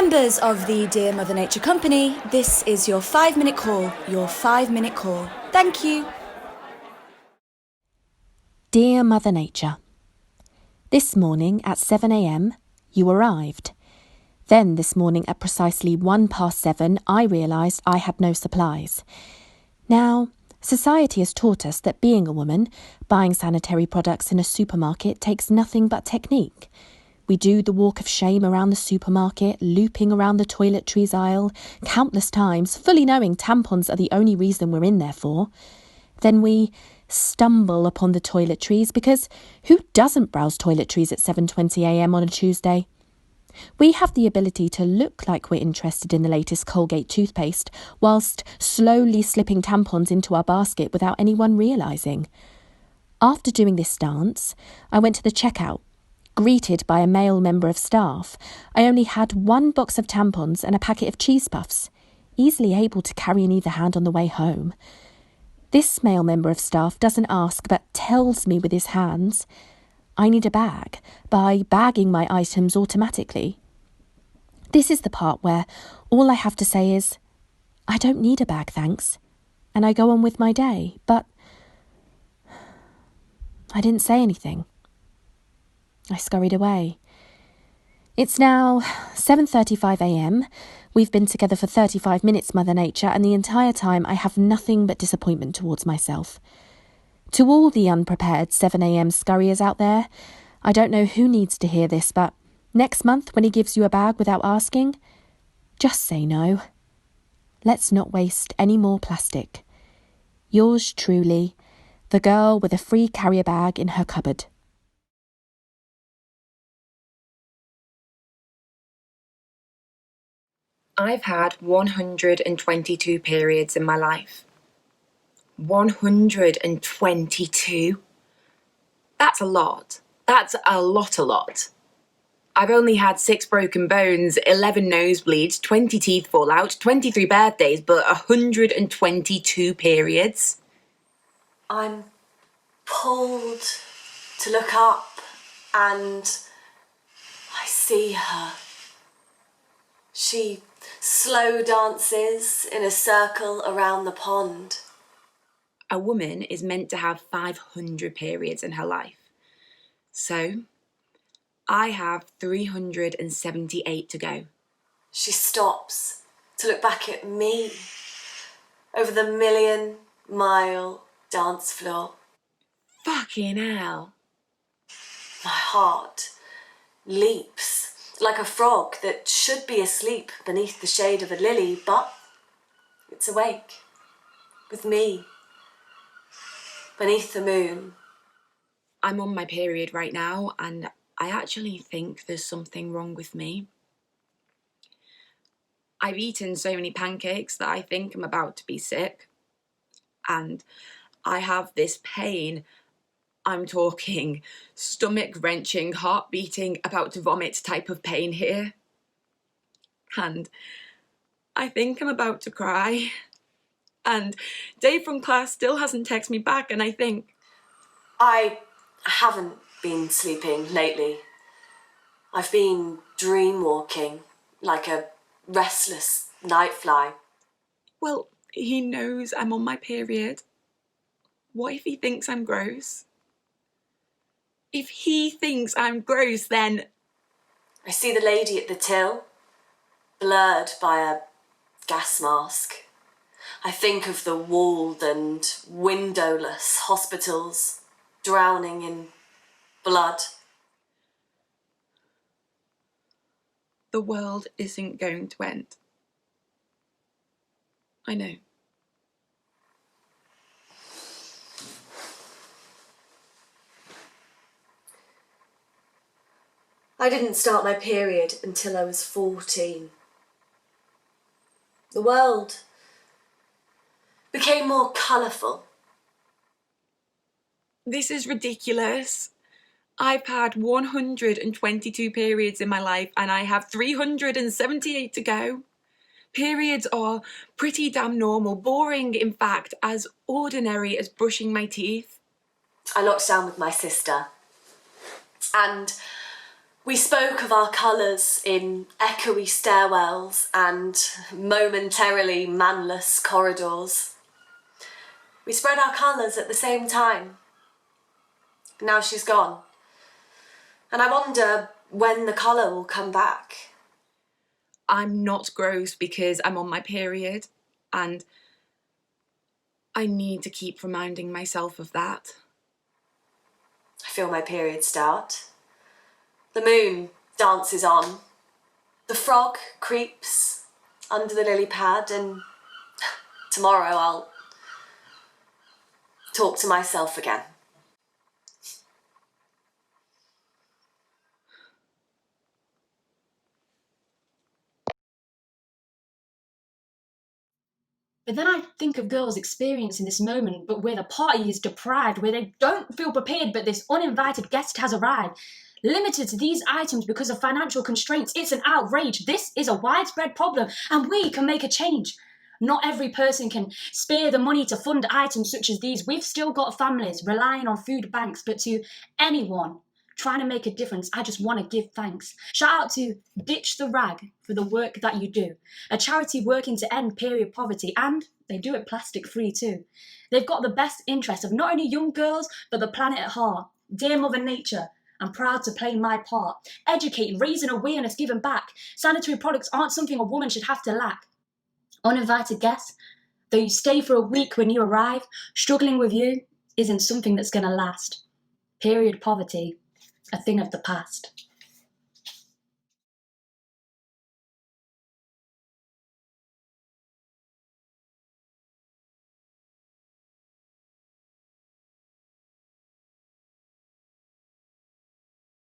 Members of the Dear Mother Nature Company, this is your 5-minute call. Your 5-minute call. Thank you. Dear Mother Nature, this morning at 7 a.m, you arrived. Then this morning at precisely 7:01, I realised I had no supplies. Now, society has taught us that being a woman, buying sanitary products in a supermarket takes nothing but technique. We do the walk of shame around the supermarket, looping around the toiletries aisle, countless times, fully knowing tampons are the only reason we're in there for. Then we stumble upon the toiletries, because who doesn't browse toiletries at 7:20 a.m. on a Tuesday? We have the ability to look like we're interested in the latest Colgate toothpaste, whilst slowly slipping tampons into our basket without anyone realising. After doing this dance, I went to the checkout. Greeted by a male member of staff, I only had 1 box of tampons and a packet of cheese puffs, easily able to carry in either hand on the way home. This male member of staff doesn't ask but tells me with his hands, I need a bag, by bagging my items automatically. This is the part where all I have to say is, I don't need a bag, thanks, and I go on with my day, but I didn't say anything. I scurried away. It's now 7:35 a.m. We've been together for 35 minutes, Mother Nature, and the entire time I have nothing but disappointment towards myself. To all the unprepared 7 a.m. scurriers out there, I don't know who needs to hear this, but next month when he gives you a bag without asking, just say no. Let's not waste any more plastic. Yours truly, the girl with a free carrier bag in her cupboard. I've had 122 periods in my life. 122? That's a lot. That's a lot. I've only had 6 broken bones, 11 nosebleeds, 20 teeth fall out, 23 birthdays, but 122 periods. I'm pulled to look up and I see her. She slow dances in a circle around the pond. A woman is meant to have 500 periods in her life. So, I have 378 to go. She stops to look back at me over the 1,000,000-mile dance floor. Fucking hell. My heart leaps like a frog that should be asleep beneath the shade of a lily, but it's awake with me beneath the moon. I'm on my period right now, and I actually think there's something wrong with me. I've eaten so many pancakes that I think I'm about to be sick. And I have this pain. I'm talking stomach-wrenching, heart-beating, about to vomit type of pain here. And I think I'm about to cry. And Dave from class still hasn't texted me back, and I think... I haven't been sleeping lately. I've been dream-walking like a restless nightfly. Well, he knows I'm on my period. What if he thinks I'm gross? If he thinks I'm gross, then... I see the lady at the till, blurred by a gas mask. I think of the walled and windowless hospitals drowning in blood. The world isn't going to end. I know. I didn't start my period until I was 14. The world became more colourful. This is ridiculous. I've had 122 periods in my life, and I have 378 to go. Periods are pretty damn normal, boring, in fact, as ordinary as brushing my teeth. I locked down with my sister, and We spoke of our colours in echoey stairwells and momentarily manless corridors. We spread our colours at the same time. Now she's gone. And I wonder when the colour will come back. I'm not gross because I'm on my period, and I need to keep reminding myself of that. I feel my period start. The moon dances on. The frog creeps under the lily pad, and tomorrow I'll talk to myself again. But then I think of girls experiencing this moment, but where the party is deprived, where they don't feel prepared, but this uninvited guest has arrived. Limited to these items because of financial constraints. It's an outrage. This is a widespread problem, and we can make a change. Not every person can spare the money to fund items such as these. We've still got families relying on food banks, but to anyone trying to make a difference, I just want to give thanks. Shout out to Ditch the Rag for the work that you do, a charity working to end period poverty, and they do it plastic free too. They've got the best interest of not only young girls, but the planet at heart. Dear Mother Nature, I'm proud to play my part. Educating, raising awareness, giving back. Sanitary products aren't something a woman should have to lack. Uninvited guests, though you stay for a week when you arrive, struggling with you isn't something that's going to last. Period poverty, a thing of the past.